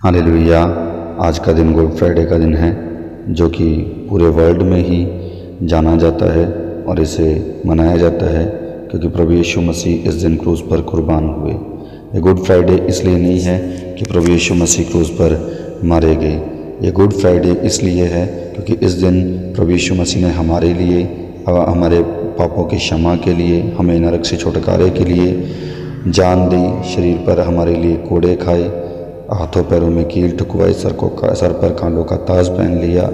Hallelujah. आज का दिन गुड फ्राइडे का दिन है, जो कि पूरे वर्ल्ड में ही जाना जाता है और इसे मनाया जाता है क्योंकि प्रभु यीशु मसीह इस दिन क्रूस पर कुर्बान हुए। ये गुड फ्राइडे इसलिए नहीं है कि प्रभु यीशु मसीह क्रूस पर मारे गए। ये गुड फ्राइडे इसलिए है क्योंकि इस दिन प्रभु यीशु मसीह ने हमारे लिए, हमारे पापों की क्षमा के लिए, हमें नरक से छुटकारे के लिए जान दी, शरीर पर हमारे लिए कोड़े खाए, हाथों पैरों में कील ठुकवाई, सर पर कांटों का ताज पहन लिया।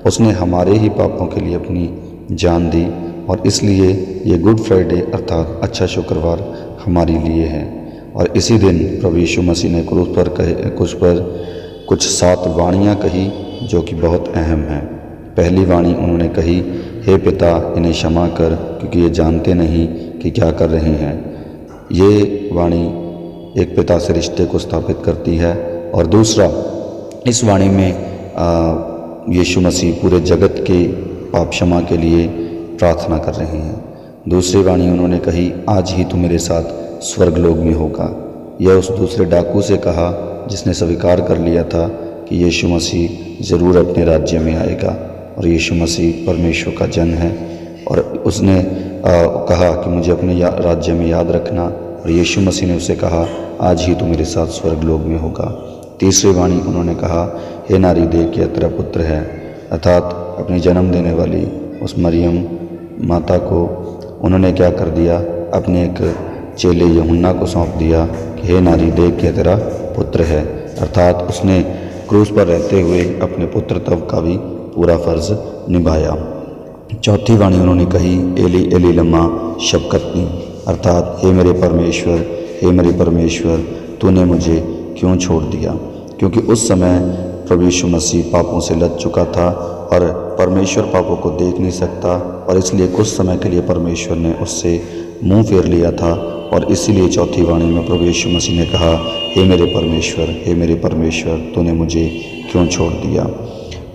उसने हमारे ही पापों के लिए अपनी जान दी और इसलिए ये गुड फ्राइडे अर्थात अच्छा शुक्रवार हमारे लिए है। और इसी दिन प्रभु यीशु मसीह ने क्रूस पर कुछ 7 वाणियाँ कही जो कि बहुत अहम हैं। पहली वाणी उन्होंने कही, हे पिता इन्हें क्षमा कर क्योंकि ये जानते नहीं कि क्या कर रहे हैं। ये वाणी एक पिता से रिश्ते को स्थापित करती है। और दूसरा, इस वाणी में यीशु मसीह पूरे जगत के पाप क्षमा के लिए प्रार्थना कर रहे हैं। दूसरी वाणी उन्होंने कही, आज ही तू मेरे साथ स्वर्गलोक में होगा। यह उस दूसरे डाकू से कहा जिसने स्वीकार कर लिया था कि यीशु मसीह ज़रूर अपने राज्य में आएगा और यीशु मसीह परमेश्वर का जन है। और उसने कहा कि मुझे अपने राज्य में याद रखना, और यीशु मसीह ने उसे कहा, आज ही तू मेरे साथ स्वर्गलोक में होगा। तीसरी वाणी उन्होंने कहा, हे नारी देख कि तेरा पुत्र है, अर्थात अपनी जन्म देने वाली उस मरियम माता को उन्होंने क्या कर दिया, अपने एक चेले यूहन्ना को सौंप दिया कि हे नारी देख कि तेरा पुत्र है, अर्थात उसने क्रूस पर रहते हुए अपने पुत्र तब का भी पूरा फ़र्ज़ निभाया। चौथी वाणी उन्होंने कही, एली एली लम्मा शबक्तनी, अर्थात हे मेरे परमेश्वर तूने मुझे क्यों छोड़ दिया। क्योंकि उस समय प्रभु यीशु मसीह पापों से लद चुका था और परमेश्वर पापों को देख नहीं सकता, और इसलिए कुछ समय के लिए परमेश्वर ने उससे मुंह फेर लिया था। और इसीलिए चौथी वाणी में प्रभु यीशु मसीह ने कहा, हे मेरे परमेश्वर तूने मुझे क्यों छोड़ दिया।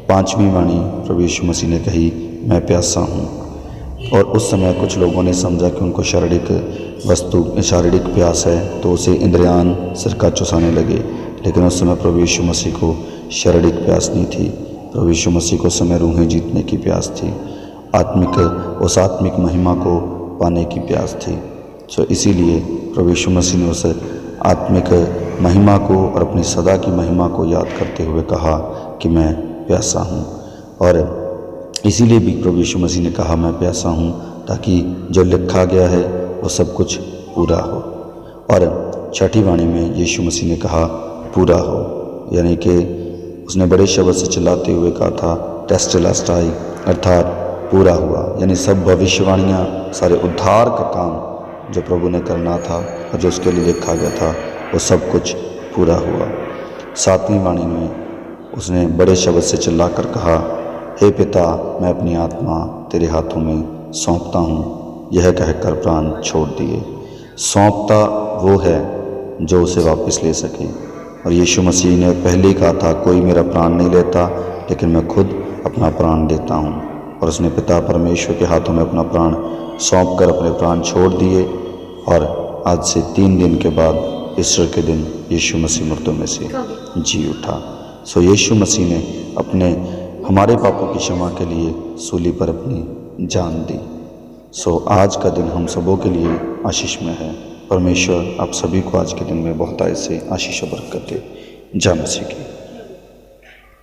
पांचवी वाणी प्रभु यीशु मसीह ने कही, मैं प्यासा हूँ। और उस समय कुछ लोगों ने समझा कि उनको शारीरिक प्यास है, तो उसे इंद्रियान सिरका चुसाने लगे। लेकिन उस समय प्रभु यीशु मसीह को शारीरिक प्यास नहीं थी। प्रभु यीशु मसीह को समय रूहें जीतने की प्यास थी, उस आत्मिक महिमा को पाने की प्यास थी। सो इसीलिए प्रभु यीशु मसीह ने उस आत्मिक महिमा को और अपनी सदा की महिमा को याद करते हुए कहा कि मैं प्यासा हूँ। और इसीलिए भी प्रभु यीशु मसीह ने कहा मैं प्यासा हूँ, ताकि जो लिखा गया है वो सब कुछ पूरा हो। और छठी वाणी में यीशु मसीह ने कहा पूरा हो, यानी कि उसने बड़े शब्द से चिल्लाते हुए कहा था टेस्टेलास्टाई, अर्थात पूरा हुआ। यानी सब भविष्यवाणियाँ, सारे उद्धार का काम जो प्रभु ने करना था और जो उसके लिए लिखा गया था वो सब कुछ पूरा हुआ। सातवीं वाणी में उसने बड़े शब्द से चिल्ला कर कहा, हे पिता मैं अपनी आत्मा तेरे हाथों में सौंपता हूँ। यह कहकर प्राण छोड़ दिए। सौंपता वो है जो उसे वापस ले सके। और यीशु मसीह ने पहले ही कहा था, कोई मेरा प्राण नहीं लेता लेकिन मैं खुद अपना प्राण देता हूँ। और उसने पिता परमेश्वर के हाथों में अपना प्राण सौंप कर अपने प्राण छोड़ दिए। और आज से 3 दिन के बाद ईस्टर के दिन यीशु मसीह मुर्दों में से जी उठा। सो यीशु मसीह ने हमारे पापों की क्षमा के लिए सूली पर अपनी जान दी। सो आज का दिन हम सबों के लिए आशीषमय है। परमेश्वर आप सभी को आज के दिन में बहुत ऐसे आशीष और बरकत दे। जय मसीह की।